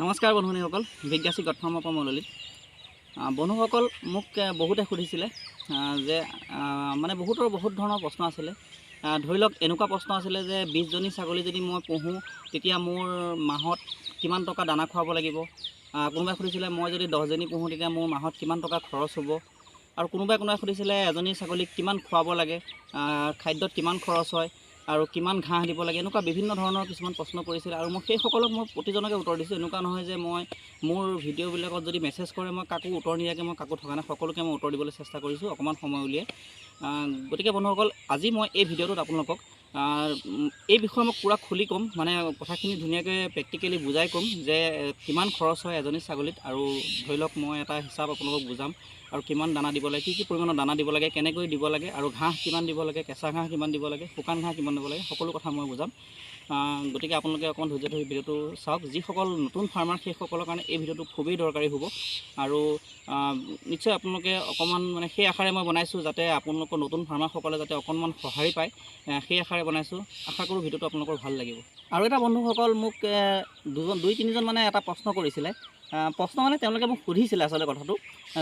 নমস্কাৰ বন্ধুসকল, বিজ্ঞাসী গঠনৰ পৰা মই ললিত। বন্ধুসকল মোক বহুতে সুধিছিলে যে মানে বহুত ধৰণৰ প্ৰশ্ন আছিলে। ধৰি লওক এনেকুৱা প্ৰশ্ন আছিলে যে 20জনী ছাগলী যদি মই পোহোঁ তেতিয়া মোৰ মাহত কিমান টকা দানা খুৱাব লাগিব। কোনোবাই সুধিছিলে মই যদি 10জনী পোহোঁ তেতিয়া মোৰ মাহত কিমান টকা খৰচ হ'ব। আৰু কোনোবাই সুধিছিলে এজনী ছাগলীক কিমান খুৱাব লাগে, খাদ্যত কিমান খৰচ হয় আৰু কিমান ঘাঁহ দিব লাগে। এনেকুৱা বিভিন্ন ধৰণৰ কিছুমান প্ৰশ্ন কৰিছিল আৰু মই সেইসকলক মই প্ৰতিজনকে উত্তৰ দিছোঁ। এনেকুৱা নহয় যে মই মোৰ ভিডিঅ'বিলাকত যদি মেছেজ কৰে মই কাকো উত্তৰ নিদিয়াকৈ মই কাকো থকা নাই, সকলোকে মই উত্তৰ দিবলৈ চেষ্টা কৰিছোঁ অকণমান সময় উলিয়াই। গতিকে বন্ধুসকল, আজি মই এই ভিডিঅ'টোত আপোনালোকক এই বিষয়ে মই পূৰা খুলি ক'ম, মানে কথাখিনি ধুনীয়াকৈ প্ৰেক্টিকেলি বুজাই ক'ম যে কিমান খৰচ হয় এজনী ছাগলীত। আৰু ধৰি লওক মই এটা হিচাপ আপোনালোকক বুজাম আৰু কিমান দানা দিব লাগে, কি পৰিমাণৰ দানা দিব লাগে, কেনেকৈ দিব লাগে আৰু ঘাঁহ কিমান দিব লাগে, কেঁচা ঘাঁহ কিমান দিব লাগে, শুকান ঘাঁহ কিমান দিব লাগে, সকলো কথা মই বুজাম। গতিকে আপোনালোকে অকণমান ধৈৰ্য ধৰি ভিডিঅ'টো চাওক। যিসকল নতুন ফাৰ্মাৰ সেইসকলৰ কাৰণে এই ভিডিঅ'টো খুবেই দৰকাৰী হ'ব আৰু নিশ্চয় আপোনালোকে অকণমান মানে সেই আশাৰে মই বনাইছোঁ যাতে আপোনালোকৰ নতুন ফাৰ্মাৰসকলে যাতে অকণমান সঁহাৰি পায়, সেই আশাৰে বনাইছোঁ। আশা কৰোঁ ভিডিঅ'টো আপোনালোকৰ ভাল লাগিব। আৰু এটা বন্ধুসকল মোক দুই তিনিজন মানে এটা প্ৰশ্ন কৰিছিলে। প্ৰশ্ন মানে তেওঁলোকে মোক সুধিছিলে আচলতে কথাটো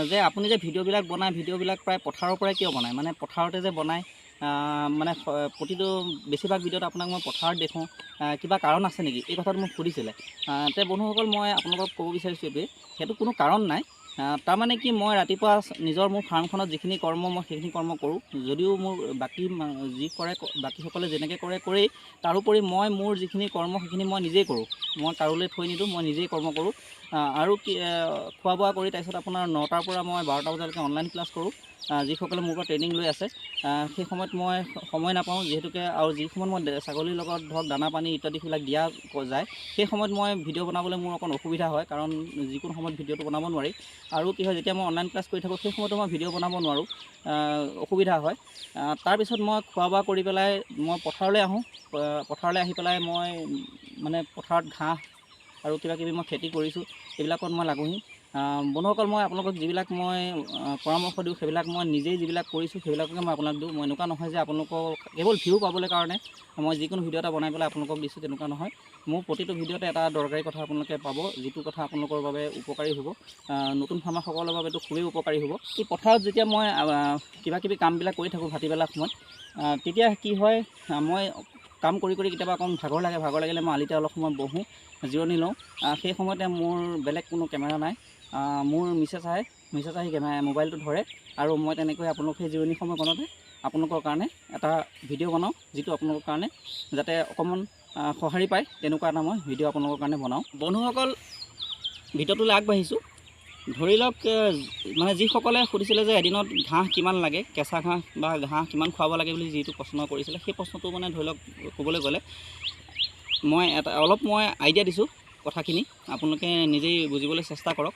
যে আপুনি যে ভিডিঅ'বিলাক বনায়, ভিডিঅ'বিলাক প্ৰায় পথাৰৰ পৰাই কিয় বনায়, মানে পথাৰতে যে বনায়, মানে প্ৰতিটো বেছিভাগ ভিডিঅ'ত আপোনাক মই পথাৰত দেখোঁ, কিবা কাৰণ আছে নেকি, এই কথাটো মোক সুধিছিলে। তে বন্ধুসকল মই আপোনালোকক ক'ব বিচাৰিছোঁ এইটোৱে, সেইটো কোনো কাৰণ নাই। তাৰমানে কি, মই ৰাতিপুৱা মোৰ ফাৰ্মখনত যিখিনি কৰ্ম মই সেইখিনি কৰ্ম কৰোঁ, যদিও মোৰ বাকী যি কৰে বাকীসকলে যেনেকৈ কৰেই, তাৰোপৰি মই মোৰ যিখিনি কৰ্ম সেইখিনি মই নিজেই কৰোঁ, মই কাৰোলৈ থৈ নিদিওঁ, মই নিজেই কৰ্ম কৰোঁ। আৰু কি খোৱা বোৱা কৰি তাৰপিছত আপোনাৰ 9টাৰ পৰা মই 12টা বজালৈকে অনলাইন ক্লাছ কৰোঁ। যিসকলে মোৰ পৰা ট্ৰেইনিং লৈ আছে সেই সময়ত মই সময় নাপাওঁ যিহেতুকে, আৰু যি সময়ত মই ছাগলীৰ লগত ধৰক দানা পানী ইত্যাদিবিলাক দিয়া যায়, সেই সময়ত মই ভিডিঅ' বনাবলৈ মোৰ অকণ অসুবিধা হয়, কাৰণ যিকোনো সময়ত ভিডিঅ'টো বনাব নোৱাৰি। আৰু কি হয়, যেতিয়া মই অনলাইন ক্লাছ কৰি থাকোঁ সেই সময়তো মই ভিডিঅ' বনাব নোৱাৰোঁ, অসুবিধা হয়। তাৰপিছত মই খোৱা বোৱা কৰি পেলাই মই পথাৰলৈ আহোঁ। পথাৰলৈ আহি পেলাই মই মানে পথাৰত ঘাঁহ আৰু কিবাকিবি মই খেতি কৰিছোঁ, এইবিলাকত মই লাগোহি। বন্ধুসকল, মই আপোনালোকক যিবিলাক মই পৰামৰ্শ দিওঁ সেইবিলাক মই নিজেই যিবিলাক কৰিছোঁ সেইবিলাককে মই আপোনাক দিওঁ। মই এনেকুৱা নহয় যে আপোনালোকক কেৱল ভিউ পাবলৈ কাৰণে মই যিকোনো ভিডিঅ' এটা বনাই পেলাই আপোনালোকক দিছোঁ, তেনেকুৱা নহয়। মোৰ প্ৰতিটো ভিডিঅ'তে এটা দৰকাৰী কথা আপোনালোকে পাব, যিটো কথা আপোনালোকৰ বাবে উপকাৰী হ'ব। নতুন ফাৰ্মাৰসকলৰ বাবে এইটো খুবেই উপকাৰী হ'ব। এই পথাৰত যেতিয়া মই কিবাকিবি কামবিলাক কৰি থাকোঁ ভাটিবেলা সময়ত, তেতিয়া কি হয়, মই কাম কৰি কেতিয়াবা অকণ ভাগৰ লাগিলে মই আলিতে অলপ সময় বহোঁ, জিৰণি লওঁ। সেই সময়তে মোৰ বেলেগ কোনো কেমেৰা নাই, মোৰ মিছেছ আহি মোবাইলটো ধৰে আৰু মই তেনেকৈ আপোনালোক সেই জিৰণি সময়কণতে আপোনালোকৰ কাৰণে এটা ভিডিঅ' বনাওঁ, যিটো আপোনালোকৰ কাৰণে যাতে অকণমান সঁহাৰি পায়, তেনেকুৱা এটা মই ভিডিঅ' আপোনালোকৰ কাৰণে বনাওঁ। বন্ধুসকল, ভিডিঅ'টোলৈ আগবাঢ়িছোঁ। ধৰি লওক মানে যিসকলে সুধিছিলে যে এদিনত ঘাঁহ কিমান লাগে, কেঁচা ঘাঁহ বা ঘাঁহ কিমান খুৱাব লাগে বুলি যিটো প্ৰশ্ন কৰিছিলে, সেই প্ৰশ্নটো মানে ধৰি লওক ক'বলৈ গ'লে মই অলপ আইডিয়া দিছোঁ কথাখিনি, আপোনালোকে নিজেই বুজিবলৈ চেষ্টা কৰক।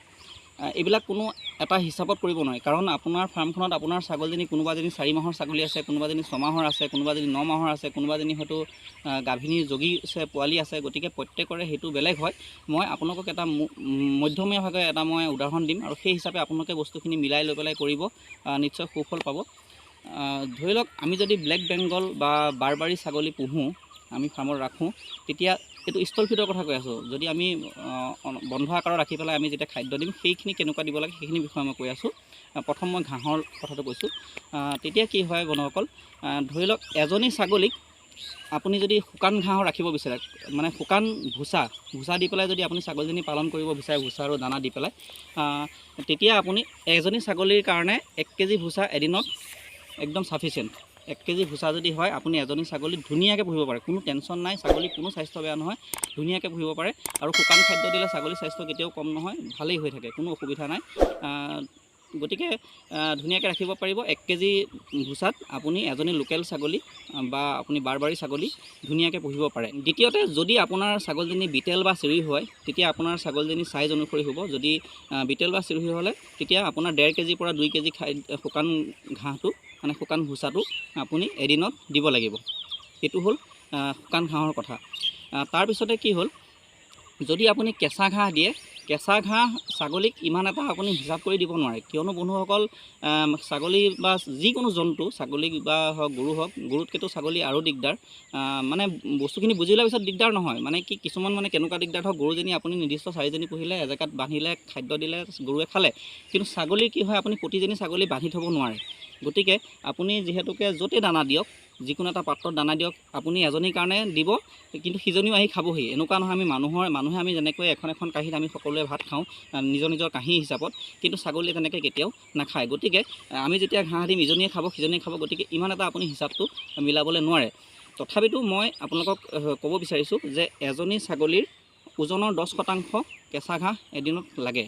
এইবিলাক কোনো এটা হিচাপত কৰিব নোৱাৰি, কাৰণ আপোনাৰ ফাৰ্মখনত আপোনাৰ ছাগলীজনী কোনোবাজনী 4 মাহৰ ছাগলী আছে, কোনোবাজনী 6 মাহৰ আছে, কোনোবাজনী 9 মাহৰ আছে, কোনোবাজনী হয়তো গাভিনী জগিছে, পোৱালি আছে। গতিকে প্ৰত্যেকৰে সেইটো বেলেগ হয়। মই আপোনালোকক এটা মধ্যমীয়াভাৱে এটা মই উদাহৰণ দিম আৰু সেই হিচাপে আপোনালোকে বস্তুখিনি মিলাই লৈ পেলাই কৰিব, নিশ্চয় সুফল পাব। ধৰি লওক আমি যদি ব্লেক বেংগল বা বাৰবাৰী ছাগলী পোহোঁ, আমি ফাৰ্মত ৰাখোঁ, তেতিয়া এইটো স্থল ফিডৰ কথা কৈ আছোঁ। যদি আমি বন্ধ আকাৰত ৰাখি পেলাই আমি যেতিয়া খাদ্য দিম, সেইখিনি কেনেকুৱা দিব লাগে সেইখিনি বিষয়ে মই কৈ আছোঁ। প্ৰথম মই ঘাঁহৰ কথাটো কৈছোঁ। তেতিয়া কি হয় বন্ধুসকল, ধৰি লওক এজনী ছাগলীক আপুনি যদি শুকান ঘাঁহ ৰাখিব বিচাৰে, মানে শুকান ভুচা দি পেলাই যদি আপুনি ছাগলীজনী পালন কৰিব বিচাৰে, ভুচা আৰু দানা দি পেলাই, তেতিয়া আপুনি এজনী ছাগলীৰ কাৰণে 1 কেজি ভুচা এদিনত একদম চাফিচিয়েণ্ট। 1 কেজি ভুচা যদি হয়, আপুনি এজনী ছাগলী ধুনীয়াকৈ পুহিব পাৰে, কোনো টেনশ্যন নাই, ছাগলী কোনো স্বাস্থ্য বেয়া নহয়, ধুনীয়াকৈ পুহিব পাৰে। আৰু শুকান খাদ্য দিলে ছাগলীৰ স্বাস্থ্য কেতিয়াও কম নহয়, ভালেই হৈ থাকে, কোনো অসুবিধা নাই। গতিকে ধুনীয়াকৈ ৰাখিব পাৰিব। 1 কেজি ভুচাত আপুনি এজনী লোকেল ছাগলী বা আপুনি বাৰবাৰী ছাগলী ধুনীয়াকৈ পুহিব পাৰে। দ্বিতীয়তে, যদি আপোনাৰ ছাগলীজনী বিটেল বা চিৰৈ হয়, তেতিয়া আপোনাৰ ছাগলীজনী চাইজ অনুসৰি হ'ব। যদি বিটেল বা চিৰৈ হ'লে তেতিয়া আপোনাৰ 1.5 কেজিৰ পৰা 2 কেজি শুকান ঘাঁহটো, মানে শুকান ভুচাটো আপুনি এদিনত দিব লাগিব। এইটো হ'ল শুকান ঘাঁহৰ কথা। তাৰপিছতে কি হ'ল, যদি আপুনি কেঁচা ঘাঁহ দিয়ে, কেঁচা ঘাঁহ ছাগলীক ইমান এটা আপুনি হিচাপ কৰি দিব নোৱাৰে, কিয়নো বন্ধুসকল ছাগলী বা যিকোনো জন্তু, ছাগলী বা হওক গৰু হওক, গৰুতকৈতো ছাগলী আৰু দিগদাৰ। মানে বস্তুখিনি বুজি লোৱাৰ পিছত দিগদাৰ নহয়, মানে কি কিছুমান মানে কেনেকুৱা দিগদাৰ হওক, গৰুজনী আপুনি নিৰ্দিষ্ট 4জনী পুহিলে, এজেগাত বান্ধিলে, খাদ্য দিলে, গৰুৱে খালে, কিন্তু ছাগলীৰ কি হয়, আপুনি প্ৰতিজনী ছাগলী বান্ধি থ'ব নোৱাৰে। গতিকে আপুনি যিহেতুকে য'তে দানা দিয়ক, যিকোনো এটা পাত্ৰত দানা দিয়ক, আপুনি এজনীৰ কাৰণে দিব, কিন্তু সিজনীও আহি খাবহি। এনেকুৱা নহয় আমি মানুহে আমি যেনেকৈ এখন এখন কাঁহীত আমি সকলোৱে ভাত খাওঁ নিজৰ নিজৰ কাঁহী হিচাপত, কিন্তু ছাগলীয়ে তেনেকৈ কেতিয়াও নাখায়। গতিকে আমি যেতিয়া ঘাঁহ দিম, ইজনীয়ে খাব, সিজনীয়ে খাব, গতিকে ইমান এটা আপুনি হিচাপটো মিলাবলৈ নোৱাৰে। তথাপিতো মই আপোনালোকক ক'ব বিচাৰিছোঁ যে এজনী ছাগলীৰ ওজনৰ 10% কেঁচা ঘাঁহ এদিনত লাগে।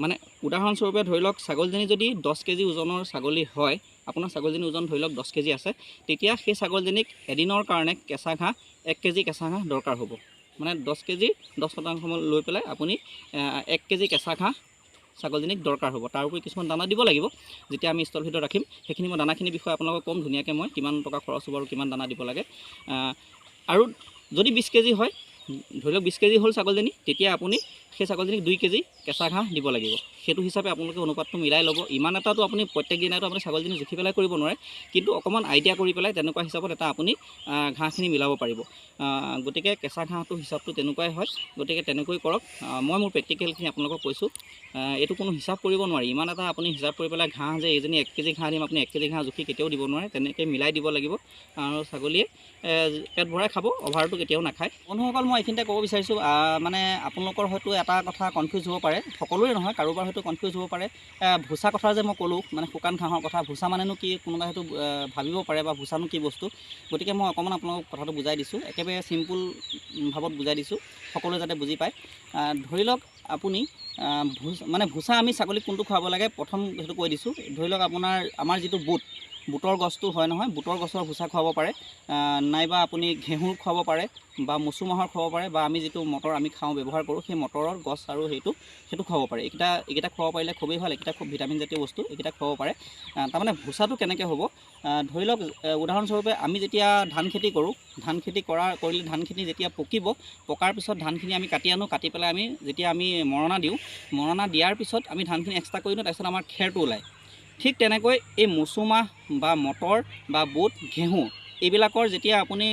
মানে উদাহৰণস্বৰূপে ধৰি লওক ছাগলীজনী যদি 10 কেজি ওজনৰ ছাগলী হয়, আপোনাৰ ছাগলীজনীৰ ওজন ধৰি লওক 10 কেজি আছে, তেতিয়া সেই ছাগলীজনীক এদিনৰ কাৰণে কেঁচা ঘাঁহ 1 কেজি কেঁচা ঘাঁহ দৰকাৰ হ'ব। মানে 10 কেজি 10% লৈ পেলাই আপুনি 1 কেজি কেঁচা ঘাঁহ ছাগলীজনীক দৰকাৰ হ'ব। তাৰ উপৰি কিছুমান দানা দিব লাগিব, যেতিয়া আমি ষ্টল ভিতৰত ৰাখিম সেইখিনি মই দানাখিনিৰ বিষয়ে আপোনালোকক ক'ম ধুনীয়াকৈ, মই কিমান টকা খৰচ হ'ব আৰু কিমান দানা দিব লাগে। আৰু যদি 20 কেজি হয়, ধৰি লওক 20 কেজি হ'ল ছাগলীজনী, তেতিয়া আপুনি সেই ছাগলীজনীক 2 কেজি কেঁচা ঘাঁহ দিব লাগিব। সেইটো হিচাপে আপোনালোকে অনুপাতটো মিলাই ল'ব। ইমান এটাতো আপুনি প্ৰত্যেক দিনাইতো আপুনি ছাগলীজনী জুখি পেলাই কৰিব নোৱাৰে, কিন্তু অকণমান আইডিয়া কৰি পেলাই তেনেকুৱা হিচাপত এটা আপুনি ঘাঁহখিনি মিলাব পাৰিব। গতিকে কেঁচা ঘাঁহটো হিচাপটো তেনেকুৱাই হয়, গতিকে তেনেকৈ কৰক। মই মোৰ প্ৰেক্টিকেলখিনি আপোনালোকক কৈছোঁ। এইটো কোনো হিচাপ কৰিব নোৱাৰি, ইমান এটা আপুনি হিচাপ কৰি পেলাই ঘাঁহ যে এইজনী 1 কেজি ঘাঁহ দিম, আপুনি 1 কেজি ঘাঁহ জুখি কেতিয়াও দিব নোৱাৰে, তেনেকৈ মিলাই দিব লাগিব। আৰু ছাগলীয়ে পেট ভৰাই খাব, অভাৰটো কেতিয়াও নাখায়। বন্ধুসকল, মই এইখিনিতে ক'ব বিচাৰিছোঁ, মানে আপোনালোকৰ হয়তো এটা কথা কনফিউজ হ'ব পাৰে, সকলোৰে নহয়, কাৰোবাৰ হয়তো কনফিউজ হ'ব পাৰে। ভুচা কথা যে মই ক'লোঁ, মানে শুকান ঘাঁহৰ কথা, ভুচা মানেনো কি, কোনোবাই হয়তো ভাবিব পাৰে, বা ভুচানো কি বস্তু। গতিকে মই অকণমান আপোনালোকক কথাটো বুজাই দিছোঁ, একেবাৰে চিম্পুল ভাৱত বুজাই দিছোঁ, সকলোৱে যাতে বুজি পায়। ধৰি লওক আপুনি ভুচা আমি ছাগলীক কোনটো খুৱাব লাগে, প্ৰথম সেইটো কৈ দিছোঁ। ধৰি লওক আমাৰ যিটো বুটৰ গছটো হয় নহয়, বুটৰ গছৰ ভুচা খুৱাব পাৰে, নাইবা আপুনি ঘেঁহুৰ খুৱাব পাৰে, বা মচু মাহৰ খুৱাব পাৰে, বা আমি যিটো মটৰ আমি খাওঁ ব্যৱহাৰ কৰোঁ, সেই মটৰৰ গছ আৰু সেইটো খুৱাব পাৰে। এইকেইটা খুৱাব পাৰিলে খুবেই ভাল, এইকেইটা খুব ভিটামিন জাতীয় বস্তু, এইকেইটা খুৱাব পাৰে। তাৰমানে ভুচাটো কেনেকৈ হ'ব, ধৰি লওক উদাহৰণস্বৰূপে আমি যেতিয়া ধান খেতি কৰোঁ, ধান খেতি কৰিলে ধানখিনি যেতিয়া পকাৰ পিছত ধানখিনি আমি কাটি আনো, কাটি পেলাই যেতিয়া আমি মৰণা দিওঁ, মৰণা দিয়াৰ পিছত আমি ধানখিনি এক্সট্ৰা কৰি দিওঁ, তাৰপিছত আমাৰ খেৰটো ওলায়। ঠিক তেনেকৈ এই মচুমাহ বা মটৰ বা বুট, ঘেঁহু, এইবিলাকৰ যেতিয়া আপুনি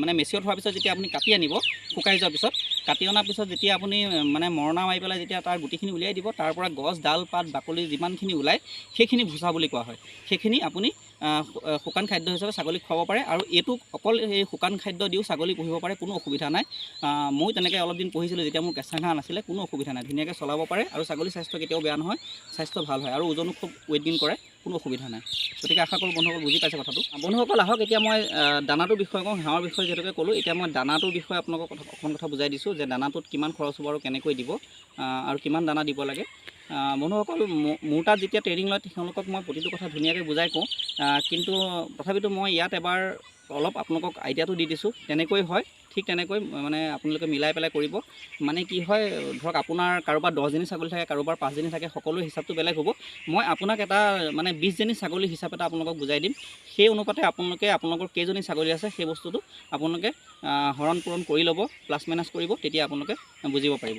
মানে মেচিয়ৰ হোৱাৰ পিছত যেতিয়া আপুনি কাটি আনিব, শুকাই যোৱাৰ পিছত, কাটি অনাৰ পিছত যেতিয়া আপুনি মানে মৰণা মাৰি পেলাই যেতিয়া তাৰ গুটিখিনি উলিয়াই দিব, তাৰ পৰা গছ, ডাল, পাত, বাকলি যিমানখিনি ওলায়, সেইখিনি ভুচা বুলি কোৱা হয়। সেইখিনি আপুনি শুকান খাদ্য হিচাপে ছাগলীক খুৱাব পাৰে, আৰু এইটো অকল এই শুকান খাদ্য দিও ছাগলী পুহিব পাৰে, কোনো অসুবিধা নাই। মই তেনেকৈ অলপ দিন পুহিছিলোঁ, যেতিয়া মোৰ কেঁচা ঘাঁহ নাছিলে, কোনো অসুবিধা নাই, ধুনীয়াকৈ চলাব পাৰে, আৰু ছাগলীৰ স্বাস্থ্য কেতিয়াও বেয়া নহয়, স্বাস্থ্য ভাল হয়, আৰু ওজনো খুব ৱেইট গেইন কৰে, কোনো অসুবিধা নাই। গতিকে আশা কৰোঁ বন্ধুসকল বুজি পাইছে কথাটো। বন্ধুসকল আহক, এতিয়া মই দানাটোৰ বিষয়ে কওঁ। হাঁহৰ বিষয়ে যিহেতুকে ক'লোঁ, এতিয়া মই দানাটোৰ বিষয়ে আপোনালোকক অকণমান কথা বুজাই দিছোঁ, যে দানাটোত কিমান খৰচ হ'ব আৰু কেনেকৈ দিব, আৰু কিমান দানা দিব লাগে। বন্ধুসকল, মোৰ তাত যেতিয়া ট্ৰেইনিং লয়, তেওঁলোকক মই প্ৰতিটো কথা ধুনীয়াকৈ বুজাই কওঁ, কিন্তু তথাপিতো মই ইয়াত এবাৰ অলপ আপোনালোকক আইডিয়াটো দি দিছোঁ। তেনেকৈ হয়, ঠিক তেনেকৈ মানে আপোনালোকে মিলাই পেলাই কৰিব। মানে কি হয়, ধৰক আপোনাৰ কাৰোবাৰ 10জনী ছাগলী থাকে, কাৰোবাৰ 5জনী থাকে, সকলোৰে হিচাপটো বেলেগ হ'ব। মই আপোনাক এটা মানে 20জনী ছাগলী হিচাপ এটা আপোনালোকক বুজাই দিম। সেই অনুপাতে আপোনালোকৰ কেইজনী ছাগলী আছে, সেই বস্তুটো আপোনালোকে হৰণ পূৰণ কৰি ল'ব, প্লাছ মাইনাছ কৰিব, তেতিয়া আপোনালোকে বুজিব পাৰিব।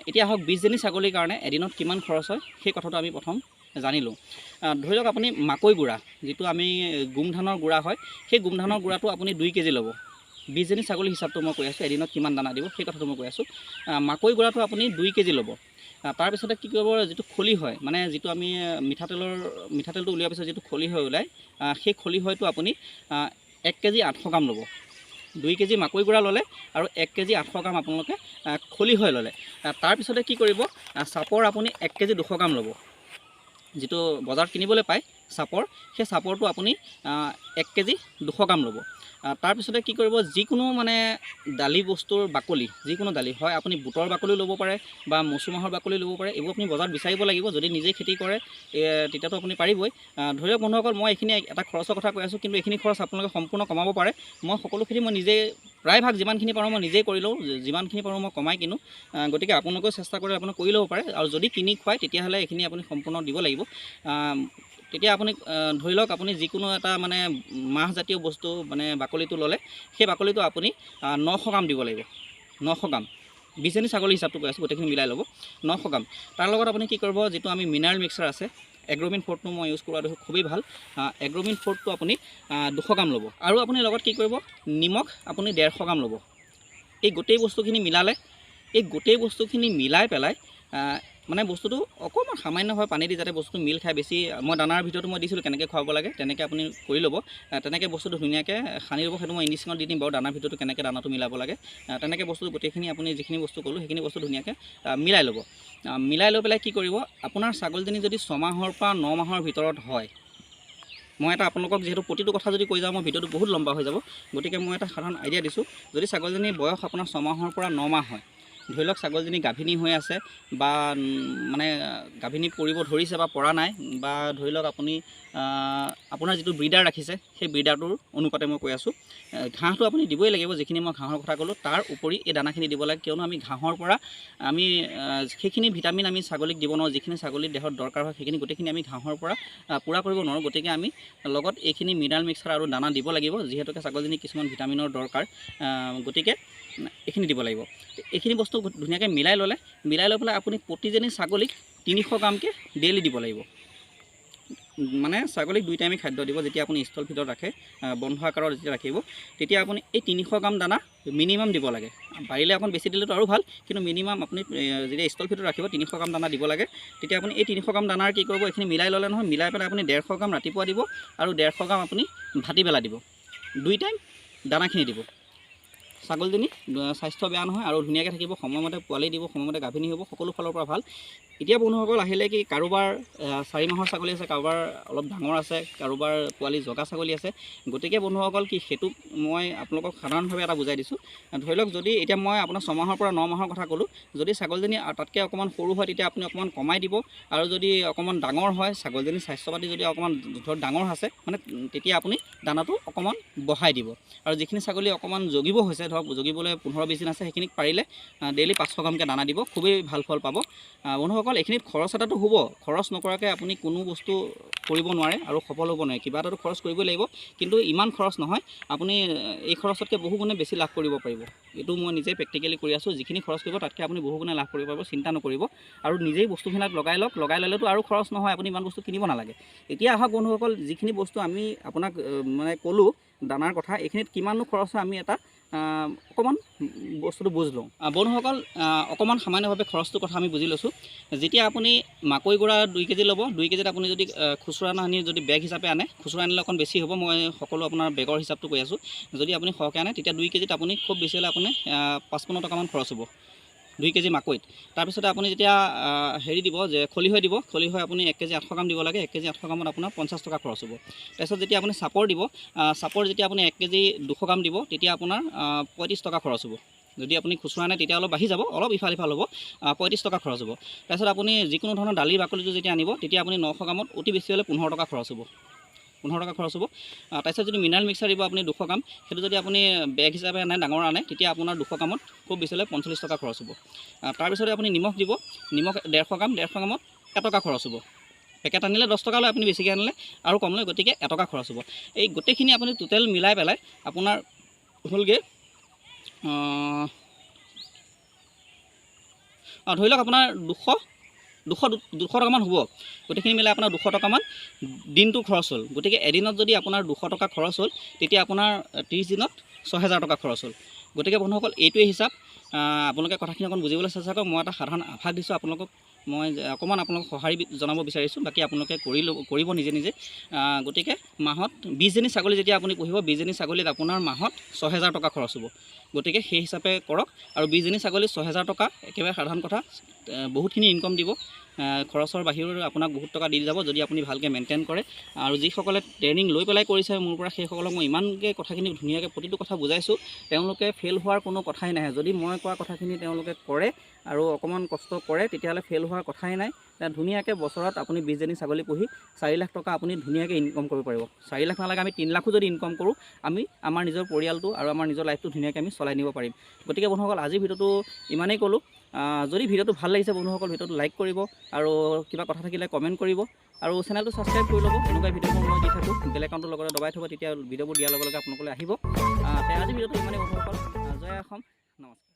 এতিয়া আহক, 20জনী ছাগলীৰ কাৰণে এদিনত কিমান খৰচ হয়, সেই কথাটো আমি প্ৰথম জানিলোঁ। ধৰি লওক আপুনি মাকৈ গুড়া, যিটো আমি গোমধানৰ গুড়া হয়, সেই গোমধানৰ গুড়াটো আপুনি 2 কেজি ল'ব। 20জনী ছাগলী হিচাপটো মই কৈ আছোঁ, এদিনত কিমান দানা দিব সেই কথাটো মই কৈ আছোঁ। মাকৈ গুড়াটো আপুনি 2 কেজি ল'ব। তাৰপিছতে কি কৰিব, যিটো খলি হয়, মানে যিটো আমি মিঠাতেলটো উলিওৱাৰ পিছত যিটো খলি হয় ওলায়, সেই খলি হয়টো আপুনি 1 কেজি 800 গ্ৰাম ল'ব। 2 কেজি মাকৈ গুড়া ল'লে, আৰু 1 কেজি 800 গ্ৰাম আপোনালোকে খলি হৈ ল'লে। তাৰপিছতে কি কৰিব, চাপৰ আপুনি 1 কেজি 200 গ্ৰাম ল'ব। যিটো বজাৰত কিনিবলৈ পায় চাপৰ, সেই চাপৰটো আপুনি 1 কেজি 200 গ্ৰাম ল'ব। তাৰপিছতে কি কৰিব, যিকোনো মানে দালি বস্তুৰ বাকলি, যিকোনো দালি হয়, আপুনি বুটৰ বাকলি ল'ব পাৰে, বা মচু মাহৰ বাকলি ল'ব পাৰে। এইবোৰ আপুনি বজাৰত বিচাৰিব লাগিব, যদি নিজে খেতি কৰে তেতিয়াতো আপুনি পাৰিবই। ধৰি লওক বন্ধুসকল, মই এইখিনি এটা খৰচৰ কথা কৈ আছোঁ, কিন্তু এইখিনি খৰচ আপোনালোকে সম্পূৰ্ণ কমাব পাৰে। মই সকলোখিনি নিজেই প্ৰায়ভাগ যিমানখিনি পাৰোঁ মই নিজেই কৰি লওঁ, যিমানখিনি পাৰোঁ মই কমাই কিনো। গতিকে আপোনালোকেও চেষ্টা কৰি আপোনালোকে কৰি ল'ব পাৰে, আৰু যদি কিনি খুৱায় তেতিয়াহ'লে এইখিনি আপুনি সম্পূৰ্ণ দিব লাগিব। তেতিয়া আপুনি ধৰি লওক, আপুনি যিকোনো এটা মানে মাহজাতীয় বস্তু মানে বাকলিটো ল'লে, সেই বাকলিটো আপুনি 900 গ্ৰাম দিব লাগিব, 900 গ্ৰাম। 20 ছাগলী হিচাপটো কৈ আছোঁ, গোটেইখিনি মিলাই ল'ব 900 গ্ৰাম। তাৰ লগত আপুনি কি কৰিব, যিটো আমি মিনাৰেল মিক্সাৰ আছে এগ্ৰ'মিন 4টো মই ইউজ কৰাটো খুবেই ভাল। এগ্ৰ'মিন 4টো আপুনি 200 গ্ৰাম ল'ব। আৰু আপুনি লগত কি কৰিব, নিমখ আপুনি 150 গ্ৰাম ল'ব। এই গোটেই বস্তুখিনি মিলালে, এই গোটেই বস্তুখিনি মিলাই পেলাই মানে বস্তুটো অকণমান সামান্যভাৱে পানী দি যাতে বস্তুটো মিল খাই, বেছি মই দানাৰ ভিতৰতো মই দিছিলোঁ কেনেকৈ খুৱাব লাগে, তেনেকৈ আপুনি কৰি ল'ব। তেনেকৈ বস্তুটো ধুনীয়াকৈ সানি ল'ব। সেইটো মই ইণ্ডিচিঙত দি দিম বাৰু, দানাৰ ভিতৰতো কেনেকৈ দানাটো মিলাব লাগে। তেনেকৈ বস্তুটো গোটেইখিনি আপুনি যিখিনি বস্তু ক'লোঁ সেইখিনি বস্তু ধুনীয়াকৈ মিলাই ল'ব। মিলাই লৈ পেলাই কি কৰিব, আপোনাৰ ছাগলীজনী যদি 6 মাহৰ পৰা 9 মাহৰ ভিতৰত হয়, মই এটা আপোনালোকক যিহেতু প্ৰতিটো কথা যদি কৈ যাওঁ মই ভিডিঅ'টো বহুত লম্বা হৈ যাব, গতিকে মই এটা সাধাৰণ আইডিয়া দিছোঁ। যদি ছাগলীজনীৰ বয়স আপোনাৰ 6 মাহৰ পৰা 9 মাহ হয়, ধৰি লওক ছাগলীজনী গাভিনী হৈ আছে বা মানে গাভিনী পৰিব ধৰিছে বা পৰা নাই, বা ধৰি লওক আপুনি আপোনাৰ যিটো ব্ৰিডাৰ ৰাখিছে সেই ব্ৰিডাৰটোৰ অনুপাতে মই কৈ আছোঁ, ঘাঁহটো আপুনি দিবই লাগিব। যিখিনি মই ঘাঁহৰ কথা ক'লোঁ তাৰ উপৰি এই দানাখিনি দিব লাগে, কিয়নো আমি ঘাঁহৰ পৰা আমি সেইখিনি ভিটামিন আমি ছাগলীক দিব নোৱাৰোঁ। যিখিনি ছাগলীৰ দেহত দৰকাৰ হয় সেইখিনি গোটেইখিনি আমি ঘাঁহৰ পৰা পূৰা কৰিব নোৱাৰোঁ। গতিকে আমি লগত এইখিনি মিনাৰেল মিক্সাৰ আৰু দানা দিব লাগিব, যিহেতুকে ছাগলীজনী কিছুমান ভিটামিনৰ দৰকাৰ, গতিকে এইখিনি দিব লাগিব। এইখিনি বস্তু ধুনীয়াকৈ মিলাই ল'লে, মিলাই লৈ পেলাই আপুনি প্ৰতিজনী ছাগলীক 300 গ্ৰামকৈ ডেইলি দিব লাগিব। মানে ছাগলীক 2 টাইমে খাদ্য দিব। যেতিয়া আপুনি ষ্টল ফিডত ৰাখে, বন্ধ আকাৰত যেতিয়া ৰাখিব, তেতিয়া আপুনি এই 300 গ্ৰাম দানা মিনিমাম দিব লাগে। পাৰিলে অকণ বেছি দিলেতো আৰু ভাল, কিন্তু মিনিমাম আপুনি যেতিয়া ষ্টল ফিডত ৰাখিব 300 গ্ৰাম দানা দিব লাগে। তেতিয়া আপুনি এই 300 গ্ৰাম দানাৰ কি কৰিব, এইখিনি মিলাই ল'লে নহয়, মিলাই পেলাই আপুনি 150 গ্ৰাম ৰাতিপুৱা দিব আৰু 150 গ্ৰাম আপুনি ভাটিবেলা দিব। 2 টাইম দানাখিনি দিব। ছাগলীজনী স্বাস্থ্য বেয়া নহয় আৰু ধুনীয়াকৈ থাকিব, সময়মতে পোৱালি দিব, সময়মতে গাভিনী হ'ব, সকলো ফালৰ পৰা ভাল। এতিয়া বন্ধুসকল আহিলে কি, কাৰোবাৰ 4 মাহৰ ছাগলী আছে, কাৰোবাৰ অলপ ডাঙৰ আছে, কাৰোবাৰ পোৱালি জগা ছাগলী আছে। গতিকে বন্ধুসকল কি, সেইটো মই আপোনালোকক সাধাৰণভাৱে এটা বুজাই দিছোঁ। ধৰি লওক যদি এতিয়া মই আপোনাৰ 6 মাহৰ পৰা 9 মাহৰ কথা ক'লোঁ, যদি ছাগলীজনী তাতকৈ অকণমান সৰু হয় তেতিয়া আপুনি অকণমান কমাই দিব, আৰু যদি অকণমান ডাঙৰ হয়, ছাগলীজনী স্বাস্থ্য পাতি যদি অকণমান ধৰক ডাঙৰ আছে মানে, তেতিয়া আপুনি দানাটো অকণমান বঢ়াই দিব। আৰু যিখিনি ছাগলী অকণমান জগিব হৈছে, ধৰক জগিবলৈ 15-20 দিন আছে, সেইখিনিক পাৰিলে ডেইলি 500 গ্ৰামকৈ দানা দিব, খুবেই ভাল ফল পাব। বন্ধুসকল এইখিনিত খৰচ এটাতো হ'ব, খৰচ নকৰাকৈ আপুনি কোনো বস্তু কৰিব নোৱাৰে আৰু সফল হ'ব নোৱাৰে। কিবা এটাতো খৰচ কৰিবই লাগিব, কিন্তু ইমান খৰচ নহয়, আপুনি এই খৰচতকৈ বহু গুণে বেছি লাভ কৰিব পাৰিব। এইটো মই নিজেই প্ৰেক্টিকেলি কৰি আছোঁ। যিখিনি খৰচ কৰিব তাতকৈ আপুনি বহু গুণে লাভ কৰিব পাৰিব, চিন্তা নকৰিব। আৰু নিজেই বস্তুবিলাক লগাই লওক, লগাই ল'লেতো আৰু খৰচ নহয়, আপুনি ইমান বস্তু কিনিব নালাগে। এতিয়া আহক বন্ধুসকল, যিখিনি বস্তু আমি আপোনাক মানে ক'লোঁ দানাৰ কথা, এইখিনিত কিমাননো খৰচ হয় আমি এটা অকণমান বস্তুটো বুজ লওঁ। বন্ধুসকল অকণমান সামান্যভাৱে খৰচটোৰ কথা আমি বুজি লৈছোঁ। যেতিয়া আপুনি মাকৈ গুড়া 2 কেজি ল'ব, 2 কেজিত আপুনি যদি খুচুৰা আনি যদি বেগ হিচাপে আনে, খুচুৰা আনিলে অকণ বেছি হ'ব, মই সকলো আপোনাৰ বেগৰ হিচাপটো কৈ আছোঁ। যদি আপুনি সৰহকৈ আনে তেতিয়া 2 কেজিত আপুনি খুব বেছি হ'লে আপুনি 55 টকামান খৰচ হ'ব 2 কেজি মাকৈত। তাৰপিছতে আপুনি যেতিয়া হেৰি দিব, যে খলিহৈ দিব, খলিহৈ আপুনি 1 কেজি 800 গ্ৰাম দিব লাগে, 1 কেজি 800 গ্ৰামত আপোনাৰ 50 টকা খৰচ হ'ব। তাৰপিছত যেতিয়া আপুনি চাপৰ দিব, চাপৰ যেতিয়া আপুনি 1 কেজি 200 গ্ৰাম দিব, তেতিয়া আপোনাৰ 35 টকা খৰচ হ'ব। যদি আপুনি খুচুৰা আনে তেতিয়া অলপ বাঢ়ি যাব, অলপ ইফাল সিফাল হ'ব, 35 টকা খৰচ হ'ব। তাৰপিছত আপুনি যিকোনো ধৰণৰ দালিৰ বাকলিটো যেতিয়া আনিব, তেতিয়া আপুনি 900 গ্ৰামত অতি বেছি হ'লে 15 টকা খৰচ হ'ব, 15 টকা খৰচ হ'ব। তাৰপিছত যদি মিনাৰেল মিক্সাৰ দিব আপুনি 200 গ্ৰাম, সেইটো যদি আপুনি বেগ হিচাপে আনে, ডাঙৰ আনে, তেতিয়া আপোনাৰ 200 গ্ৰামত খুব বেছি হ'লে 45 টকা খৰচ হ'ব। তাৰপিছতে আপুনি নিমখ দিব, নিমখ 150 গ্ৰাম, 150 গ্ৰামত 1 টকা খৰচ হ'ব। পেকেট আনিলে 10 টকা লয়, আপুনি বেছিকৈ আনিলে আৰু কম লয়, গতিকে 1 টকা খৰচ হ'ব। এই গোটেইখিনি আপুনি টোটেল মিলাই পেলাই আপোনাৰ হ'লগৈ ধৰি লওক আপোনাৰ 200 টকামান হ'ব। গোটেইখিনি মিলাই আপোনাৰ 200 টকামান দিনটো খৰচ হ'ল। গতিকে এদিনত যদি আপোনাৰ 200 টকা খৰচ হ'ল, তেতিয়া আপোনাৰ 30 দিনত 6000 টকা খৰচ হ'ল। গতিকে বন্ধুসকল এইটোৱে হিচাপ। আপোনালোকে কথাখিনি অকণ বুজিবলৈ চেষ্টা কৰক। মই এটা সাধাৰণ আভাস দিছোঁ আপোনালোকক, মই অকণমান আপোনালোকক সঁহাৰি জনাব বিচাৰিছোঁ, বাকী আপোনালোকে কৰিব নিজে নিজে। গতিকে মাহত 20জনী ছাগলী যেতিয়া আপুনি পুহিব, 20জনী ছাগলীত আপোনাৰ মাহত 6000 টকা খৰচ হ'ব। গতিকে সেই হিচাপে কৰক। আৰু 20জনী ছাগলী 6000 টকা একেবাৰে সাধাৰণ কথা, বহুতখিনি ইনকম দিব। খৰচৰ বাহিৰেও আপোনাক বহুত টকা দি যাব যদি আপুনি ভালকৈ মেইনটেইন কৰে। আৰু যিসকলে ট্ৰেইনিং লৈ পেলাই কৰিছে মোৰ পৰা, সেইসকলক মই ইমানকৈ কথাখিনি ধুনীয়াকৈ প্ৰতিটো কথা বুজাইছোঁ, তেওঁলোকে ফেইল হোৱাৰ কোনো কথাই নাহে। যদি মই কোৱা কথাখিনি তেওঁলোকে কৰে আৰু অকণমান কষ্ট কৰে, তেতিয়াহ'লে ফেইল হোৱাৰ কথাই নাই। ধুনীয়াকৈ বছৰত আপুনি 20জনী ছাগলী পুহি 4 লাখ টকা আপুনি ধুনীয়াকৈ ইনকম কৰিব পাৰিব। 4 লাখ নালাগে, আমি 3 লাখো যদি ইনকম কৰোঁ, আমি আমাৰ নিজৰ পৰিয়ালটো আৰু আমাৰ নিজৰ লাইফটো ধুনীয়াকৈ আমি চলাই নিব পাৰিম। গতিকে বন্ধুসকল আজিৰ ভিডিঅ'টো ইমানেই ক'লোঁ। যদি ভিডিঅ'টো ভাল লাগিছে বন্ধুসকল, ভিডিঅ'টো লাইক কৰিব আৰু কিবা কথা থাকিলে কমেণ্ট কৰিব আৰু চেনেলটো ছাবস্ক্ৰাইব কৰি ল'ব। এনেকুৱা ভিডিঅ'বোৰ মই দি থাকোঁ, বেল একাউণ্টৰ লগতে দবাই থ'ব, তেতিয়া ভিডিঅ'বোৰ দিয়াৰ লগে লগে আপোনালোকলৈ আহিব। আজিৰ ভিডিঅ'টো ইমানেই বন্ধুসকল। জয় অসম, নমস্কাৰ।